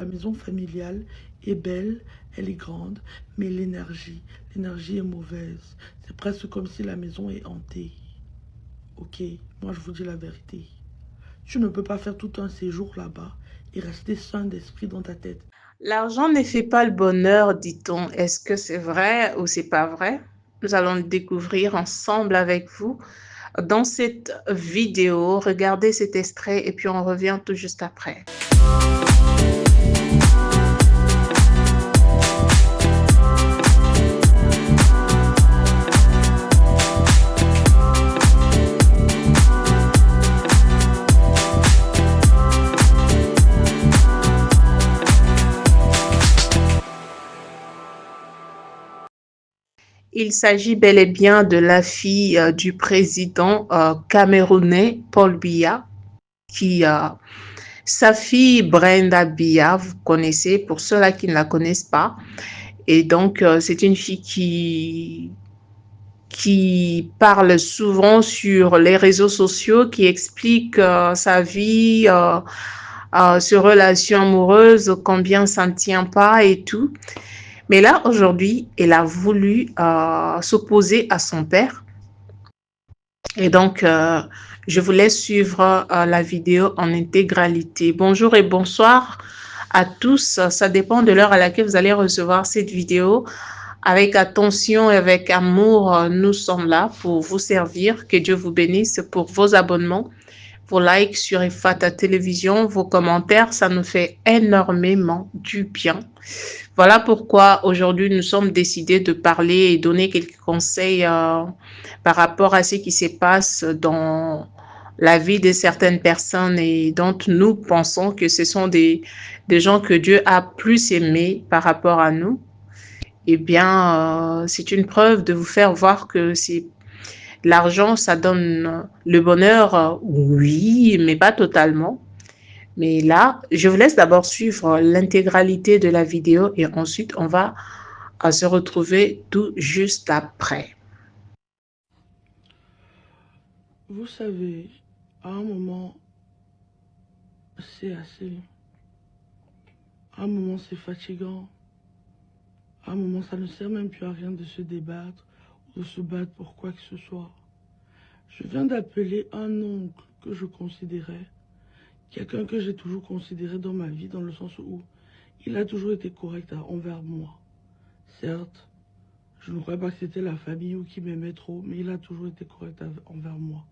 La maison familiale est belle, elle est grande, mais l'énergie est mauvaise. C'est presque comme si la maison est hantée. Ok, moi je vous dis la vérité. Tu ne peux pas faire tout un séjour là-bas et rester sain d'esprit dans ta tête. L'argent ne fait pas le bonheur, dit-on. Est-ce que c'est vrai ou c'est pas vrai? Nous allons le découvrir ensemble avec vous dans cette vidéo. Regardez cet extrait et puis on revient tout juste après. Il s'agit bel et bien de la fille du président camerounais Paul Biya, qui sa fille Brenda Biya, vous connaissez, pour ceux-là qui ne la connaissent pas. Et donc, c'est une fille qui parle souvent sur les réseaux sociaux, qui explique sa vie, ses relations amoureuses, combien ça ne tient pas et tout. Mais là, aujourd'hui, elle a voulu s'opposer à son père. Et donc, je vous laisse suivre la vidéo en intégralité. Bonjour et bonsoir à tous. Ça dépend de l'heure à laquelle vous allez recevoir cette vidéo. Avec attention et avec amour, nous sommes là pour vous servir. Que Dieu vous bénisse pour vos abonnements, vos likes sur Ifata Télévision, vos commentaires. Ça nous fait énormément du bien. Voilà pourquoi aujourd'hui nous sommes décidés de parler et donner quelques conseils par rapport à ce qui se passe dans la vie de certaines personnes et dont nous pensons que ce sont des gens que Dieu a plus aimés par rapport à nous. Eh bien, c'est une preuve de vous faire voir que c'est l'argent, ça donne le bonheur, oui, mais pas totalement. Mais là, je vous laisse d'abord suivre l'intégralité de la vidéo et ensuite on va se retrouver tout juste après. Vous savez, à un moment, c'est assez. À un moment, c'est fatigant. À un moment, ça ne sert même plus à rien de se débattre ou de se battre pour quoi que ce soit. Je viens d'appeler un oncle que je considérais, quelqu'un que j'ai toujours considéré dans ma vie, dans le sens où il a toujours été correct envers moi. Certes, je ne croyais pas que c'était la famille ou qui m'aimait trop, mais il a toujours été correct envers moi.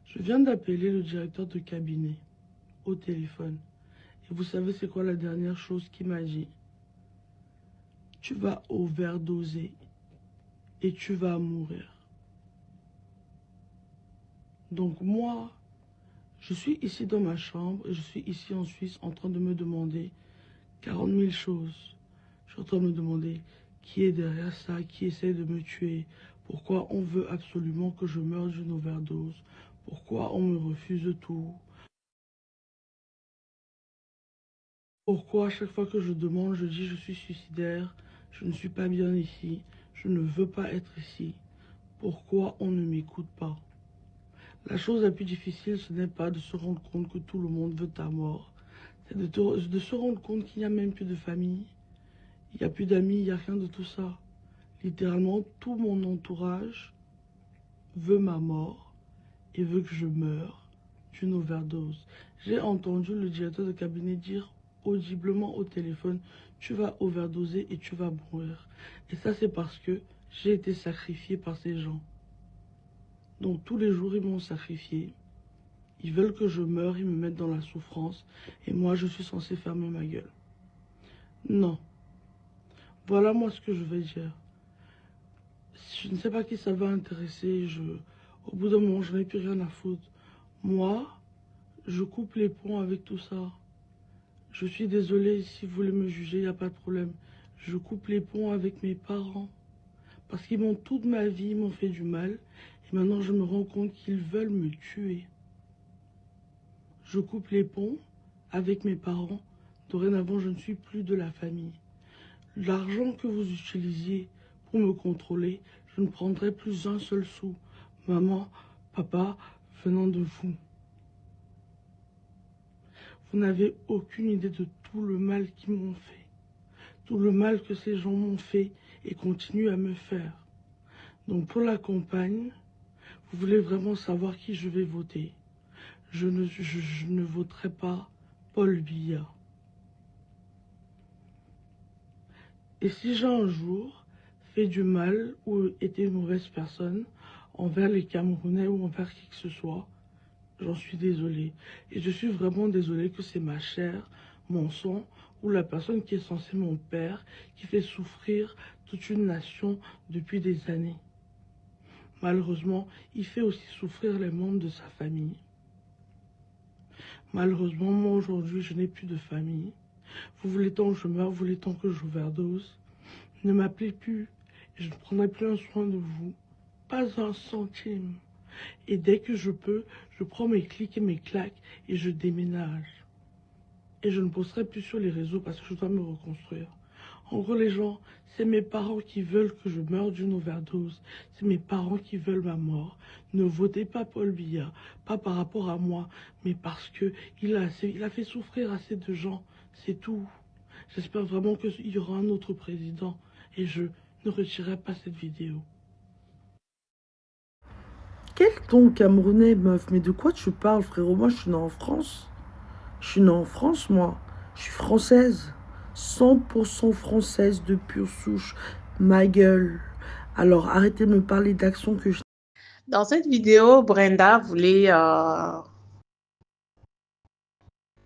Je viens d'appeler le directeur de cabinet au téléphone. Et vous savez c'est quoi la dernière chose qu'il m'a dit? Tu vas overdoser et tu vas mourir. Donc moi, je suis ici dans ma chambre et je suis ici en Suisse en train de me demander 40 000 choses. Je suis en train de me demander qui est derrière ça, qui essaie de me tuer, pourquoi on veut absolument que je meure d'une overdose, pourquoi on me refuse tout, pourquoi à chaque fois que je demande, je dis je suis suicidaire, je ne suis pas bien ici, je ne veux pas être ici, pourquoi on ne m'écoute pas? La chose la plus difficile, ce n'est pas de se rendre compte que tout le monde veut ta mort, c'est de se rendre compte qu'il n'y a même plus de famille, il n'y a plus d'amis, il n'y a rien de tout ça. Littéralement, tout mon entourage veut ma mort et veut que je meure d'une overdose. J'ai entendu le directeur de cabinet dire audiblement au téléphone, tu vas overdoser et tu vas mourir. Et ça, c'est parce que j'ai été sacrifié par ces gens. Donc tous les jours, ils m'ont sacrifié. Ils veulent que je meure, ils me mettent dans la souffrance. Et moi, je suis censé fermer ma gueule. Non. Voilà moi ce que je vais dire. Je ne sais pas qui ça va intéresser. Au bout d'un moment, je n'ai plus rien à foutre. Moi, je coupe les ponts avec tout ça. Je suis désolée, si vous voulez me juger, il n'y a pas de problème. Je coupe les ponts avec mes parents. Parce qu'ils m'ont toute ma vie, ils m'ont fait du mal. Et maintenant, je me rends compte qu'ils veulent me tuer. Je coupe les ponts avec mes parents. Dorénavant, je ne suis plus de la famille. L'argent que vous utilisiez pour me contrôler, je ne prendrai plus un seul sou. Maman, papa, venant de vous. Vous n'avez aucune idée de tout tout le mal qu'ils m'ont fait, tout le mal que ces gens m'ont fait et continuent à me faire. Donc pour la campagne, vous voulez vraiment savoir qui je vais voter. Je ne voterai pas Paul Biya. Et si j'ai un jour fait du mal ou été une mauvaise personne envers les Camerounais ou envers qui que ce soit, j'en suis désolée. Et je suis vraiment désolée que c'est ma chair, mon sang, ou la personne qui est censée mon père, qui fait souffrir toute une nation depuis des années. Malheureusement, il fait aussi souffrir les membres de sa famille. Malheureusement, moi aujourd'hui, je n'ai plus de famille. Vous voulez tant que je meure, vous voulez tant que j'overdose. Ne m'appelez plus, et je ne prendrai plus un soin de vous. Pas un centime. Et dès que je peux, je prends mes clics et mes claques et je déménage. Et je ne posterai plus sur les réseaux parce que je dois me reconstruire. En gros, les gens, c'est mes parents qui veulent que je meure d'une overdose. C'est mes parents qui veulent ma mort. Ne votez pas Paul Biya, pas par rapport à moi, mais parce que il a fait souffrir assez de gens. C'est tout. J'espère vraiment qu'il y aura un autre président. Et je ne retirerai pas cette vidéo. Quel ton camerounais, meuf? Mais de quoi tu parles, frérot? Moi, je suis née en France. Je suis née en France, moi. Je suis française. 100% française de pure souche. Ma gueule. Alors, arrêtez de me parler d'actions que je... Dans cette vidéo, Brenda voulait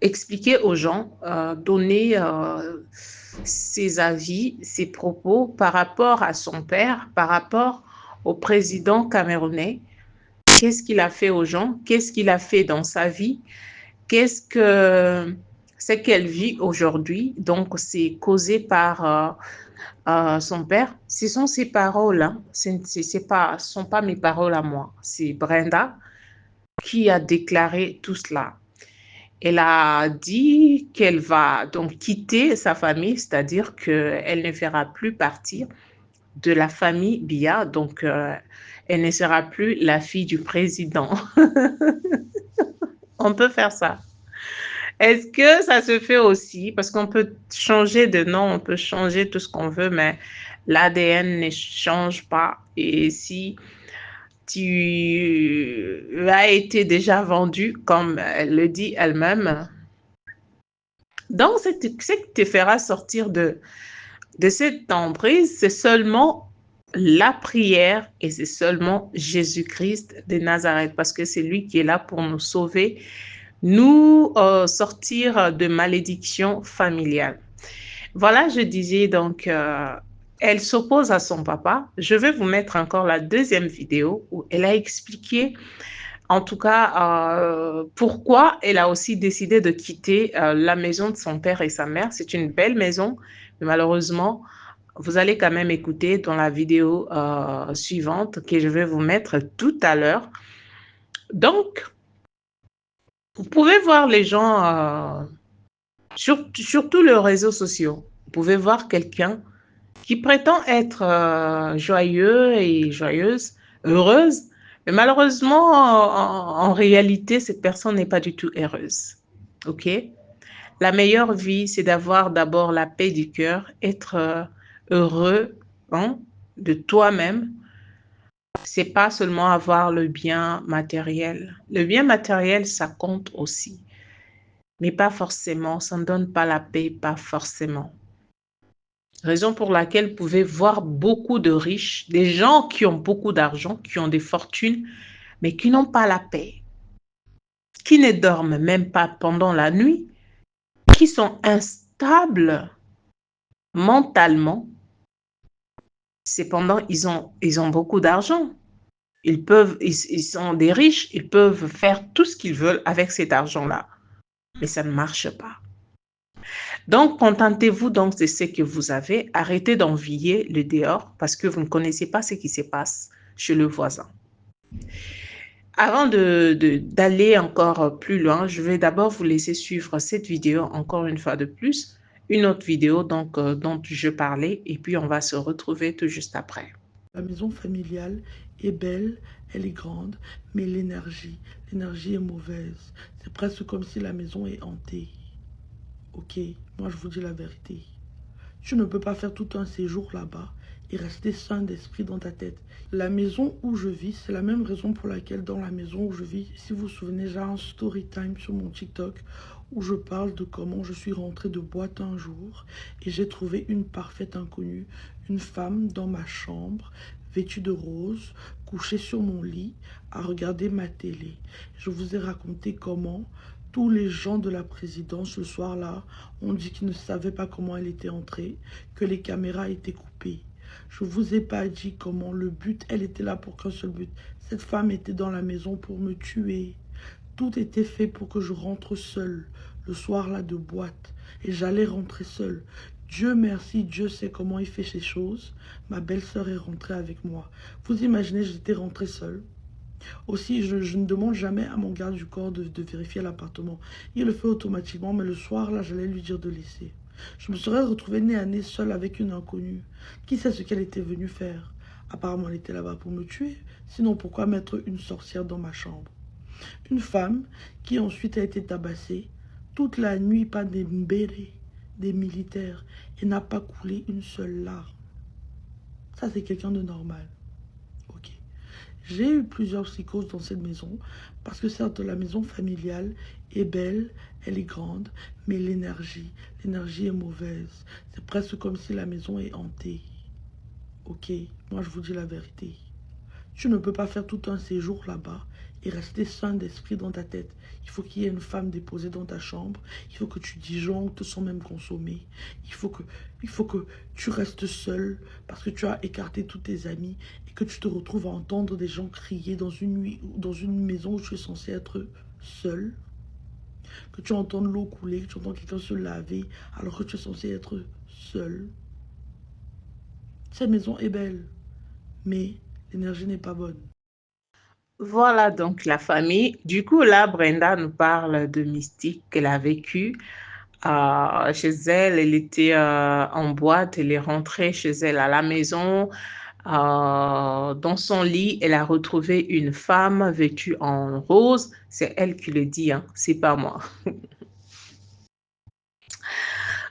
expliquer aux gens, donner ses avis, ses propos par rapport à son père, par rapport au président camerounais. Qu'est-ce qu'il a fait aux gens? Qu'est-ce qu'il a fait dans sa vie? Qu'est-ce que c'est qu'elle vit aujourd'hui? Donc, c'est causé par son père. Ce sont ses paroles, hein. Ce ne sont pas mes paroles à moi. C'est Brenda qui a déclaré tout cela. Elle a dit qu'elle va donc quitter sa famille, c'est-à-dire qu'elle ne fera plus partie de la famille Biya, donc elle ne sera plus la fille du président. On peut faire ça. Est-ce que ça se fait aussi? Parce qu'on peut changer de nom, on peut changer tout ce qu'on veut, mais l'ADN ne change pas. Et si tu as été déjà vendu, comme elle le dit elle-même, donc ce qui te fera sortir de cette emprise, c'est seulement la prière et c'est seulement Jésus-Christ de Nazareth, parce que c'est lui qui est là pour nous sauver, nous sortir de malédiction familiale. Voilà, je disais donc, elle s'oppose à son papa. Je vais vous mettre encore la deuxième vidéo où elle a expliqué, en tout cas, pourquoi elle a aussi décidé de quitter la maison de son père et sa mère. C'est une belle maison, mais malheureusement, vous allez quand même écouter dans la vidéo suivante que je vais vous mettre tout à l'heure. Donc, vous pouvez voir les gens sur tous les réseaux sociaux. Vous pouvez voir quelqu'un qui prétend être joyeux et joyeuse, heureuse, mais malheureusement, en réalité, cette personne n'est pas du tout heureuse. OK? La meilleure vie, c'est d'avoir d'abord la paix du cœur, être heureux, hein, de toi-même. C'est pas seulement avoir le bien matériel. Le bien matériel, ça compte aussi, mais pas forcément. Ça ne donne pas la paix, pas forcément. Raison pour laquelle vous pouvez voir beaucoup de riches, des gens qui ont beaucoup d'argent, qui ont des fortunes, mais qui n'ont pas la paix, qui ne dorment même pas pendant la nuit, qui sont instables mentalement. Cependant, ils ont beaucoup d'argent. Ils sont des riches, ils peuvent faire tout ce qu'ils veulent avec cet argent-là, mais ça ne marche pas. Donc, contentez-vous donc de ce que vous avez. Arrêtez d'envier le dehors parce que vous ne connaissez pas ce qui se passe chez le voisin. Avant d'aller encore plus loin, je vais d'abord vous laisser suivre cette vidéo encore une fois de plus, une autre vidéo donc, dont je parlais, et puis on va se retrouver tout juste après. La maison familiale est belle, elle est grande, mais l'énergie est mauvaise. C'est presque comme si la maison est hantée. Ok, moi je vous dis la vérité. Tu ne peux pas faire tout un séjour là-bas et rester sain d'esprit dans ta tête. La maison où je vis, c'est la même raison pour laquelle dans la maison où je vis, si vous vous souvenez, j'ai un story time sur mon TikTok où je parle de comment je suis rentrée de boîte un jour et j'ai trouvé une parfaite inconnue, une femme dans ma chambre, vêtue de rose, couchée sur mon lit, à regarder ma télé. Je vous ai raconté comment tous les gens de la présidence ce soir-là ont dit qu'ils ne savaient pas comment elle était entrée, que les caméras étaient coupées. Je vous ai pas dit comment le but, elle était là pour qu'un seul but. Cette femme était dans la maison pour me tuer. Tout était fait pour que je rentre seule, le soir-là de boîte. Et j'allais rentrer seule. Dieu merci, Dieu sait comment il fait ces choses. Ma belle-sœur est rentrée avec moi. Vous imaginez, j'étais rentrée seule. Aussi, je ne demande jamais à mon garde du corps de vérifier l'appartement. Il le fait automatiquement, mais le soir, là, j'allais lui dire de laisser. Je me serais retrouvée nez à nez seule avec une inconnue. Qui sait ce qu'elle était venue faire? Apparemment, elle était là-bas pour me tuer. Sinon, pourquoi mettre une sorcière dans ma chambre? Une femme qui ensuite a été tabassée toute la nuit par des mbérés, des militaires, et n'a pas coulé une seule larme. Ça, c'est quelqu'un de normal. Ok. J'ai eu plusieurs psychoses dans cette maison parce que certes la maison familiale est belle, elle est grande, mais l'énergie est mauvaise. C'est presque comme si la maison est hantée. Ok, moi je vous dis la vérité. Tu ne peux pas faire tout un séjour là-bas et rester sain d'esprit dans ta tête. Il faut qu'il y ait une femme déposée dans ta chambre. Il faut que tu disjonctes sans même consommer. Il faut que tu restes seul parce que tu as écarté tous tes amis et que tu te retrouves à entendre des gens crier dans une nuit, dans une maison où tu es censé être seul. Que tu entends l'eau couler, que tu entends quelqu'un se laver alors que tu es censé être seul. Cette maison est belle, mais l'énergie n'est pas bonne. Voilà donc la famille. Du coup, là, Brenda nous parle de mystique qu'elle a vécu. Chez elle, elle était en boîte, elle est rentrée chez elle à la maison. Dans son lit, elle a retrouvé une femme vêtue en rose. C'est elle qui le dit, hein, c'est pas moi. Vous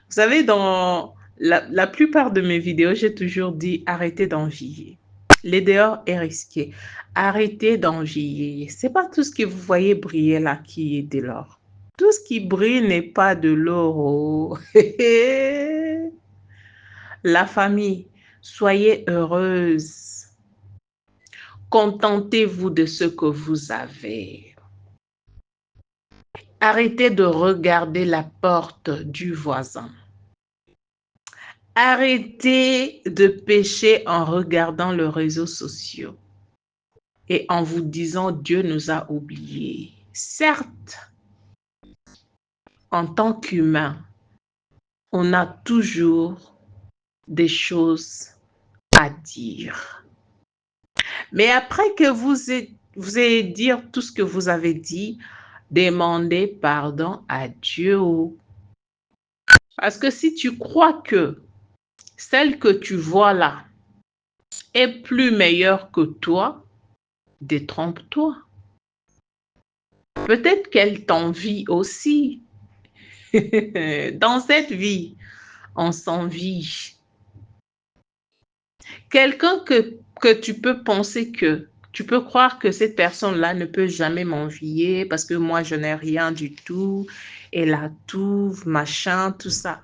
savez, dans la plupart de mes vidéos, j'ai toujours dit arrêtez d'envier. Les dehors est risqué. Arrêtez d'envier. C'est pas tout ce que vous voyez briller là qui est de l'or. Tout ce qui brille n'est pas de l'or. La famille, soyez heureuse. Contentez-vous de ce que vous avez. Arrêtez de regarder la porte du voisin. Arrêtez de pécher en regardant les réseaux sociaux et en vous disant Dieu nous a oubliés. Certes, en tant qu'humain, on a toujours des choses à dire. Mais après que vous ayez dit tout ce que vous avez dit, demandez pardon à Dieu. Parce que si tu crois que celle que tu vois là est plus meilleure que toi, détrompe-toi. Peut-être qu'elle t'envie aussi. Dans cette vie, on s'envie. Quelqu'un que tu peux penser que, tu peux croire que cette personne-là ne peut jamais m'envier parce que moi, je n'ai rien du tout. Elle a tout, machin, tout ça.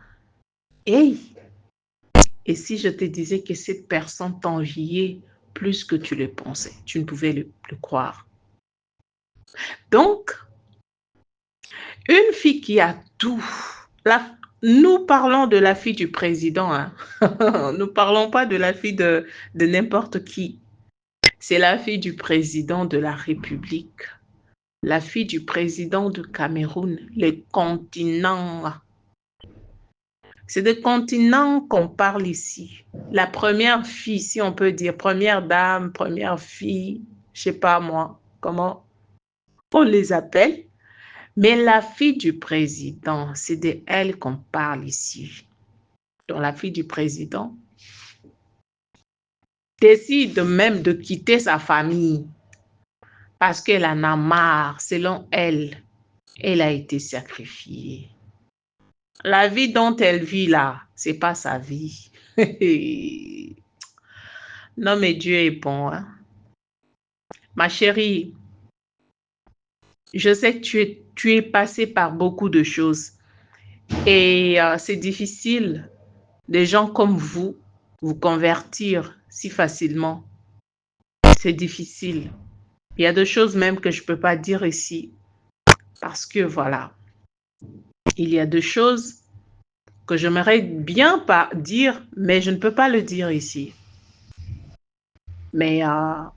Hey, et si je te disais que cette personne t'enviait plus que tu le pensais, tu ne pouvais le croire. Donc, une fille qui a tout, nous parlons de la fille du président, hein. Nous ne parlons pas de la fille de n'importe qui. C'est la fille du président de la République, la fille du président du Cameroun, les continents. C'est des continents qu'on parle ici. La première fille, si on peut dire, première dame, première fille, je ne sais pas moi, comment on les appelle. Mais la fille du président, c'est de elle qu'on parle ici. Donc la fille du président décide même de quitter sa famille parce qu'elle en a marre, selon elle. Elle a été sacrifiée. La vie dont elle vit là, c'est pas sa vie. Non, mais Dieu est bon, hein. Ma chérie, je sais que tu es passée par beaucoup de choses et c'est difficile des gens comme vous convertir si facilement. C'est difficile. Il y a des choses même que je ne peux pas dire ici parce que voilà, il y a des choses que j'aimerais bien pas dire, mais je ne peux pas le dire ici. Mais on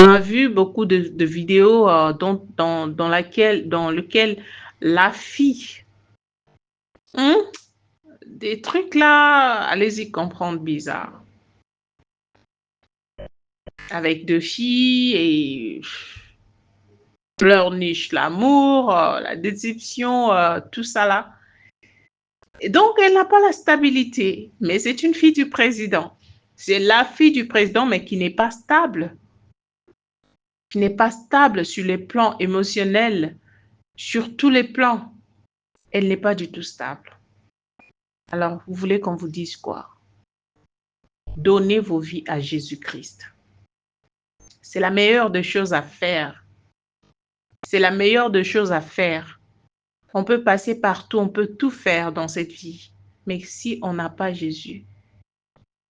a vu beaucoup de vidéos dans lequel la fille, des trucs là, allez-y comprendre bizarre. Avec deux filles et pleurniche l'amour, la déception, tout ça là. Et donc, elle n'a pas la stabilité, mais c'est une fille du président. C'est la fille du président, mais qui n'est pas stable. Qui n'est pas stable sur les plans émotionnels, sur tous les plans. Elle n'est pas du tout stable. Alors, vous voulez qu'on vous dise quoi? Donnez vos vies à Jésus-Christ. C'est la meilleure des choses à faire. C'est la meilleure des choses à faire. On peut passer partout, on peut tout faire dans cette vie. Mais si on n'a pas Jésus,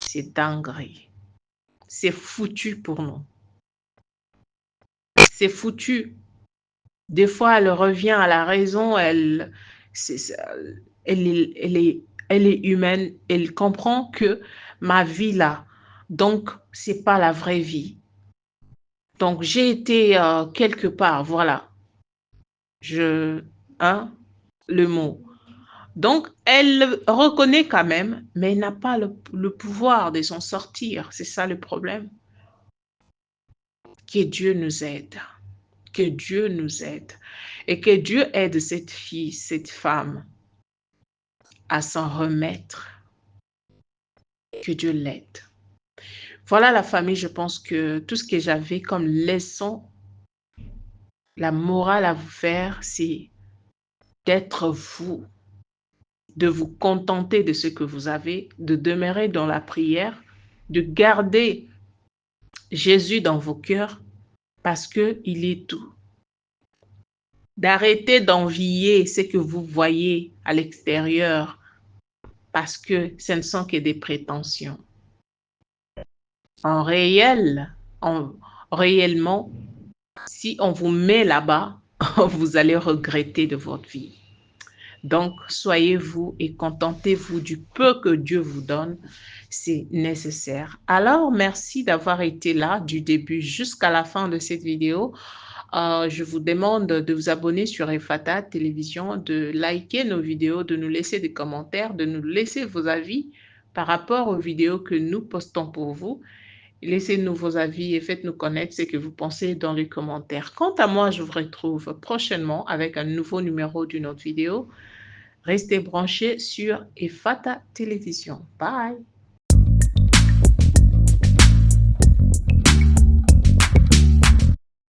c'est dinguerie. C'est foutu pour nous. C'est foutu. Des fois, elle revient à la raison, elle est humaine, elle comprend que ma vie là, donc, c'est pas la vraie vie. Donc, j'ai été quelque part, voilà. Le mot. Donc, elle reconnaît quand même, mais elle n'a pas le pouvoir de s'en sortir. C'est ça le problème. Que Dieu nous aide. Que Dieu nous aide. Et que Dieu aide cette fille, cette femme à s'en remettre. Que Dieu l'aide. Voilà la famille, je pense que tout ce que j'avais comme leçon, la morale à vous faire, c'est d'être vous, de vous contenter de ce que vous avez, de demeurer dans la prière, de garder Jésus dans vos cœurs parce qu'il est tout. D'arrêter d'envier ce que vous voyez à l'extérieur parce que ce ne sont que des prétentions. Réellement, si on vous met là-bas, vous allez regretter de votre vie. Donc, soyez vous et contentez-vous du peu que Dieu vous donne. C'est nécessaire. Alors, merci d'avoir été là du début jusqu'à la fin de cette vidéo. Je vous demande de vous abonner sur Ephata Télévision, de liker nos vidéos, de nous laisser des commentaires, de nous laisser vos avis par rapport aux vidéos que nous postons pour vous. Laissez-nous vos avis et faites-nous connaître ce que vous pensez dans les commentaires. Quant à moi, je vous retrouve prochainement avec un nouveau numéro d'une autre vidéo. Restez branchés sur Ephata Télévision. Bye!